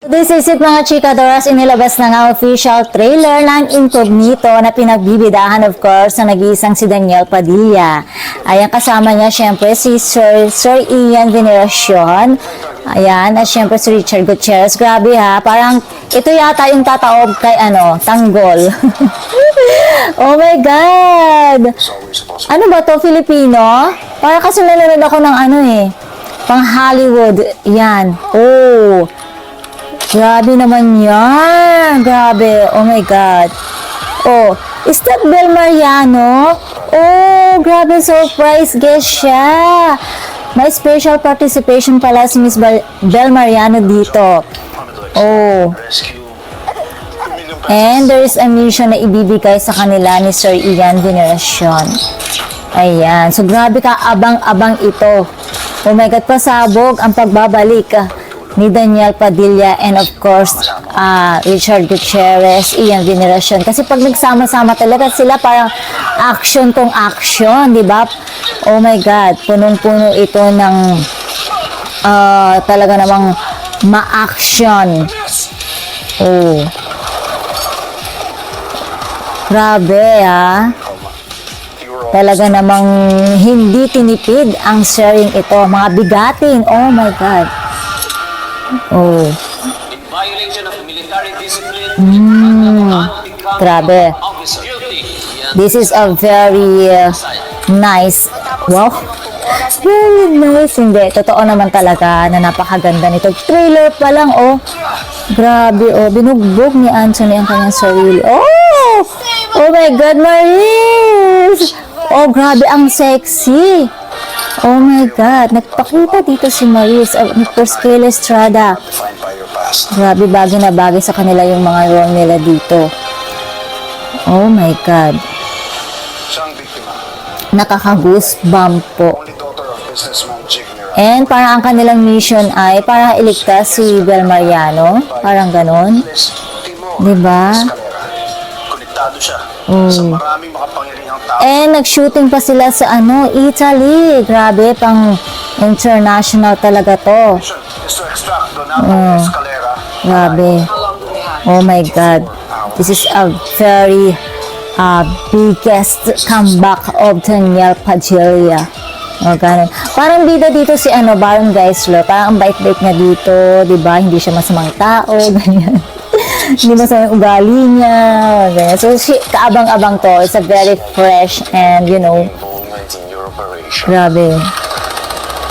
This is it mga chikadoras, inilabas na nga official trailer ng Incognito na pinagbibidahan of course na nag-iisang si Daniel Padilla. Ayan, kasama niya syempre si Sir Ian Veneracion. Ayan, at syempre si Richard Gutierrez. Grabe ha, parang ito yata yung tataob kay Tanggol. Oh my God! Ano ba to, Filipino? Para kasi nanonood ako ng pang Hollywood. Yan. Oh! Grabe naman yan. Grabe. Oh my God. Oh, is that Bel Mariano? Oh, grabe, surprise guest siya. May special participation pala si Miss Bel Mariano dito. Oh. And there is a mission na ibibigay sa kanila ni Sir Ian Veneracion. Ayan. So, grabe ka. Abang-abang ito. Oh my God, pasabog ang pagbabalik ni Daniel Padilla and of course Richard Gutierrez, Ian Veneracion. Kasi pag nagsama-sama talaga sila, parang action tong action, di ba? Oh my God, punong-puno ito ng talaga namang ma-action. Oh. Grabe Talaga namang hindi tinipid ang sharing ito. Mga bigatin. Oh my God. Oh. Grabe. This is a very nice. Wow. Very nice. Hindi. Totoo naman talaga na napakaganda nito. Trailer pa lang, oh. Grabe, oh. Binugbog ni Anthony ang kanyang sarili. Oh! Oh my God, Maris! Oh, grabe, ang sexy. Oh my God, nagpakita dito si Maris ni Persquela Estrada. Grabe, bagay na bagay sa kanila yung mga role nila dito. Oh my God. Nakaka-goosebump po. And parang ang kanilang mission ay para iligtas si Bel Mariano. Parang ganon. Diba? Oh. And nag-shooting pa sila sa Italy. Grabe, pang international talaga to. Oh, grabe. Oh my God. This is a very biggest comeback of Daniel Padilla. Oh, ganun. Parang bida dito si Baron Geisler. Parang ang bait-bait niya dito, 'di ba? Hindi siya masamang tao, ganyan. Hindi masamang ugali niya, ganyan. So, kaabang-abang to. It's a very fresh and, grabe.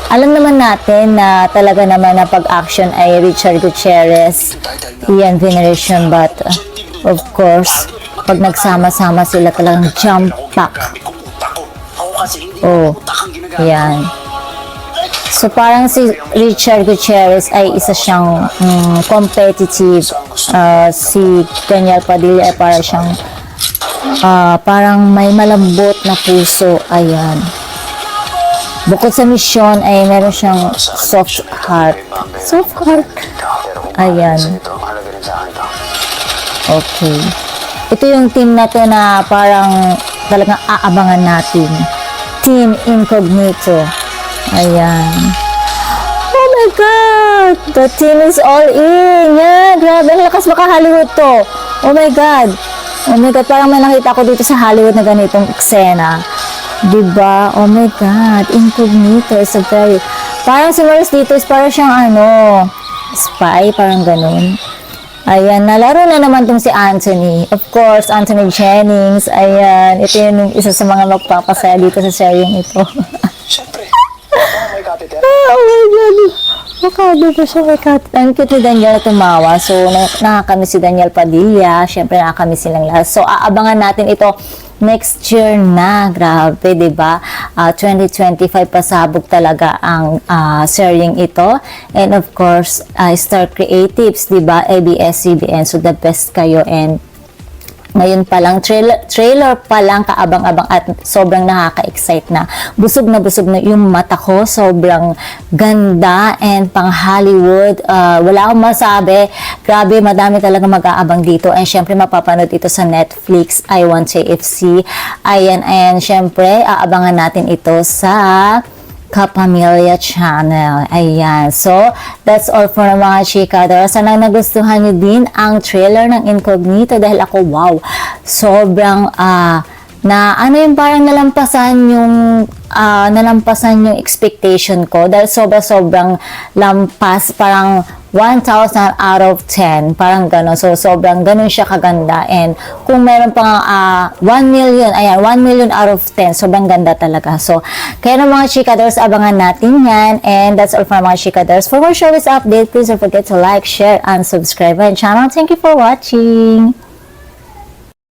Alam naman natin na talaga naman na pag-action ay Richard Gutierrez, Ian Veneracion, but of course, pag nagsama-sama sila talagang jump pack. Oh, yan. So, parang si Richard Gutierrez ay isa siyang competitive. Si Daniel Padilla ay parang siyang parang may malambot na puso. Ayan. Bukod sa mission ay meron siyang soft heart. Soft heart. Ayan. Okay. Ito yung team na to na parang talagang aabangan natin. Team Incognito. Ayan. Oh my God! The team is all in. Yeah, grabe. Ang lakas baka Hollywood to. Oh my God. Oh my God. Parang may nakita ko dito sa Hollywood na ganitong eksena. Diba? Oh my God. Incognito is a very... Parang si Maris dito is parang siyang spy. Parang ganun. Ayan. Nalaro na naman tong si Anthony. Of course, Anthony Jennings. Ayan. Ito yung isa sa mga magpapasaya dito sa seryeng ito. Siyempre. Oh my God. Makado pa siya may cut. Ang cute ni Daniel na tumawa. So, nakakamiss si Daniel Padilla. Siyempre, nakakamiss silang lahat. So, aabangan natin ito next year na. Grabe, diba? 2025 pasabog talaga ang seryeng ito. And of course, Star Creatives, diba? ABS-CBN. So, the best kayo. And ngayon pa lang, trailer pa lang, kaabang-abang at sobrang nakaka-excite na. Busog na yung mata ko. Sobrang ganda and pang Hollywood. Wala akong masabi. Grabe, madami talaga mag-aabang dito. And syempre, mapapanood ito sa Netflix, I Want JFC. Ayan, and syempre, aabangan natin ito sa Kapamilya Channel. Ayan. So, that's all for mga chikador. Sana nagustuhan nyo din ang trailer ng Incognito dahil ako, wow, sobrang, na ano yung parang nalampasan yung expectation ko dahil sobrang lampas, parang 1,000 out of 10, parang gano'n. So, sobrang gano'n siya kaganda. And kung meron pang 1 million, ayan, 1 million out of 10, sobrang ganda talaga. So, kaya ng mga chikadors, abangan natin yan. And that's all for mga chikadors. For more showbiz update, please don't forget to like, share, and subscribe my channel. Thank you for watching!